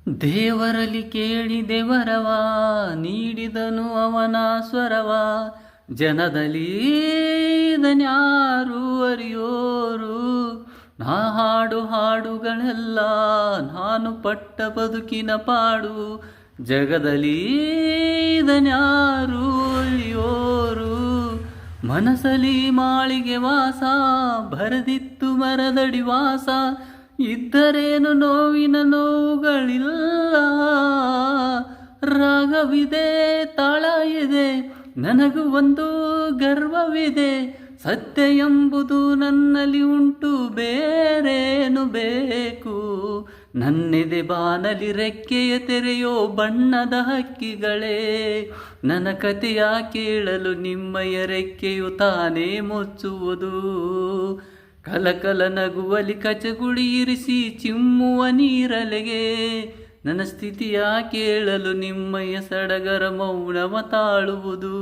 ದೇವರಲ್ಲಿ ಕೇಳಿ ದೇವರವ ನೀಡಿದನು ಅವನ ಸ್ವರವ, ಜನದಲ್ಲಿ ಇದನ್ಯಾರು ಅರಿಯೋರು. ನಾ ಹಾಡು ಹಾಡುಗಳೆಲ್ಲ ನಾನು ಪಟ್ಟ ಬದುಕಿನ ಪಾಡು, ಜಗದಲ್ಲಿ ಇದನ್ಯಾರು ಅರಿಯೋರು. ಮನಸಲಿ ಮಾಳಿಗೆ ವಾಸ ಬರೆದಿತ್ತು ಮರದಡಿ ವಾಸ, ಇದ್ದರೇನು ನೋವಿನ ನೋವುಗಳಿಲ್ಲ. ರಾಗವಿದೆ ತಾಳ ಇದೆ ನನಗೂ ಒಂದು ಗರ್ವವಿದೆ, ಸತ್ಯ ಎಂಬುದು ನನ್ನಲ್ಲಿ ಉಂಟು ಬೇರೇನು ಬೇಕು. ನನ್ನೆದೆ ಬಾನಲಿ ರೆಕ್ಕೆಯ ತೆರೆಯೋ ಬಣ್ಣದ ಹಕ್ಕಿಗಳೇ, ನನ್ನ ಕಥೆಯ ಕೇಳಲು ನಿಮ್ಮಯ ರೆಕ್ಕೆಯು ತಾನೇ ಮುಚ್ಚುವುದು. ಕಲಕಲ ನಗುವಲಿ ಕಚಗುಳಿ ಇರಿಸಿ ಚಿಮ್ಮುವ ನೀರಲೆಗೆ, ನನ್ನ ಸ್ಥಿತಿಯ ಕೇಳಲು ನಿಮ್ಮಯ ಸಡಗರ ಮೌನವ ತಾಳುವುದು.